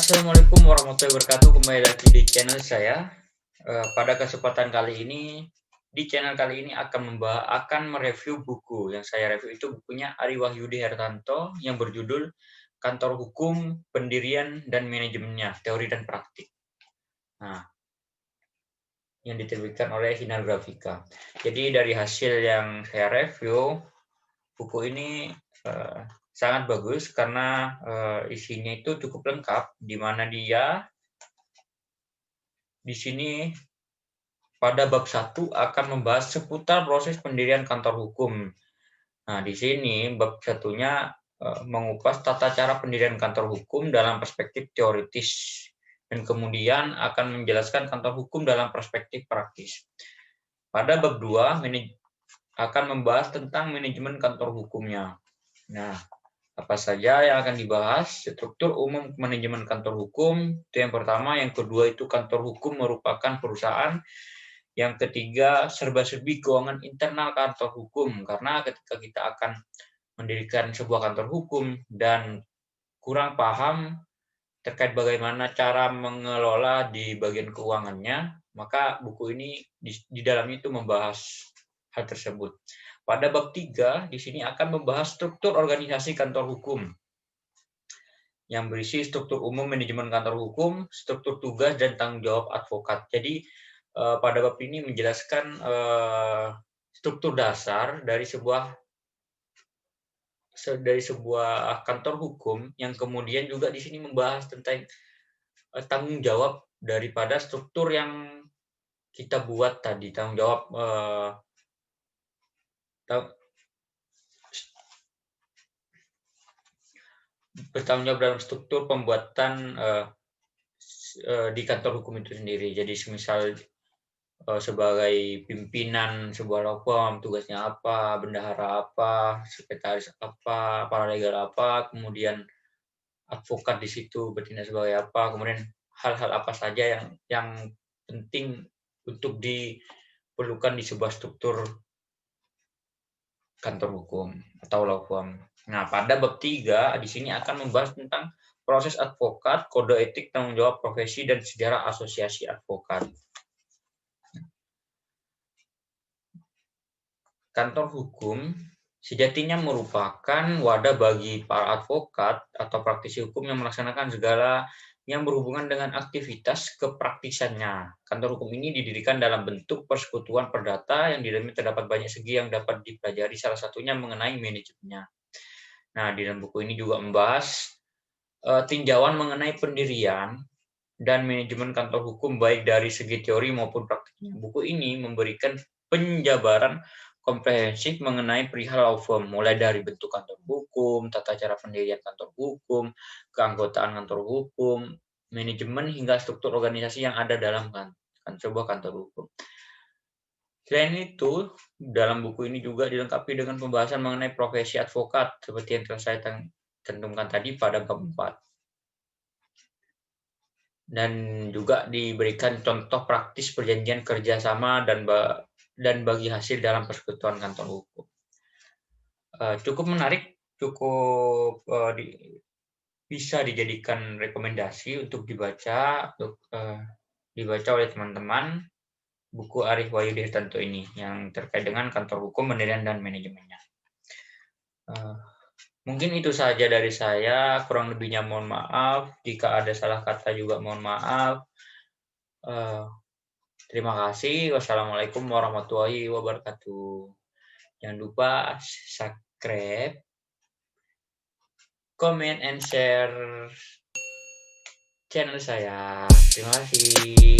Assalamualaikum warahmatullahi wabarakatuh. Kembali lagi di channel saya. Pada kesempatan kali ini, di channel kali ini akan mereview buku. Yang saya review itu bukunya Ari Wahyudi Hartanto yang berjudul Kantor Hukum, Pendirian dan Manajemennya, Teori dan Praktik. Nah, yang diterbitkan oleh Hinar Grafika. Jadi dari hasil yang saya review, buku ini sangat bagus karena isinya itu cukup lengkap, di mana dia di sini pada bab 1 akan membahas seputar proses pendirian kantor hukum. Nah, di sini bab satunya mengupas tata cara pendirian kantor hukum dalam perspektif teoritis dan kemudian akan menjelaskan kantor hukum dalam perspektif praktis. Pada bab 2 akan membahas tentang manajemen kantor hukumnya. Nah, apa saja yang akan dibahas? Struktur umum manajemen kantor hukum, itu yang pertama. Yang kedua itu kantor hukum merupakan perusahaan. Yang ketiga, serba-serbi keuangan internal kantor hukum. Karena ketika kita akan mendirikan sebuah kantor hukum dan kurang paham terkait bagaimana cara mengelola di bagian keuangannya, maka buku ini di dalamnya itu membahas hal tersebut. Pada bab 3, di sini akan membahas struktur organisasi kantor hukum yang berisi struktur umum manajemen kantor hukum, struktur tugas, dan tanggung jawab advokat. Jadi, pada bab ini menjelaskan struktur dasar dari sebuah kantor hukum, yang kemudian juga di sini membahas tentang tanggung jawab daripada struktur yang kita buat tadi, tanggung jawab bertanggung jawab dalam struktur pembuatan di kantor hukum itu sendiri. Jadi semisal sebagai pimpinan sebuah law firm, tugasnya apa, bendahara apa, sekretaris apa, paralegal apa, kemudian advokat di situ bertindak sebagai apa, kemudian hal-hal apa saja yang penting untuk diperlukan di sebuah struktur kantor hukum atau law firm. Nah, pada bab 3 di sini akan membahas tentang proses advokat, kode etik, tanggung jawab profesi, dan sejarah asosiasi advokat. Kantor hukum sejatinya merupakan wadah bagi para advokat atau praktisi hukum yang melaksanakan segala yang berhubungan dengan aktivitas kepraktisannya. Kantor hukum ini didirikan dalam bentuk persekutuan perdata yang di dalamnya terdapat banyak segi yang dapat dipelajari, salah satunya mengenai manajemennya. Nah, di dalam buku ini juga membahas tinjauan mengenai pendirian dan manajemen kantor hukum baik dari segi teori maupun praktiknya. Buku ini memberikan penjabaran komprehensif mengenai perihal law firm, mulai dari bentuk kantor hukum, tata cara pendirian kantor hukum, keanggotaan kantor hukum, manajemen, hingga struktur organisasi yang ada dalam sebuah kantor hukum. Selain itu, dalam buku ini juga dilengkapi dengan pembahasan mengenai profesi advokat, seperti yang telah saya cantumkan tadi pada bab 4. Dan juga diberikan contoh praktis perjanjian kerjasama dan bagi hasil dalam persekutuan kantor hukum. Cukup menarik, cukup bisa dijadikan rekomendasi untuk dibaca oleh teman-teman, buku Ari Wahyudi Hartanto ini yang terkait dengan kantor hukum, pendirian, dan manajemennya. Mungkin itu saja dari saya, kurang lebihnya mohon maaf, jika ada salah kata juga mohon maaf. Terima kasih. Wassalamualaikum warahmatullahi wabarakatuh. Jangan lupa subscribe, comment, and share channel saya. Terima kasih.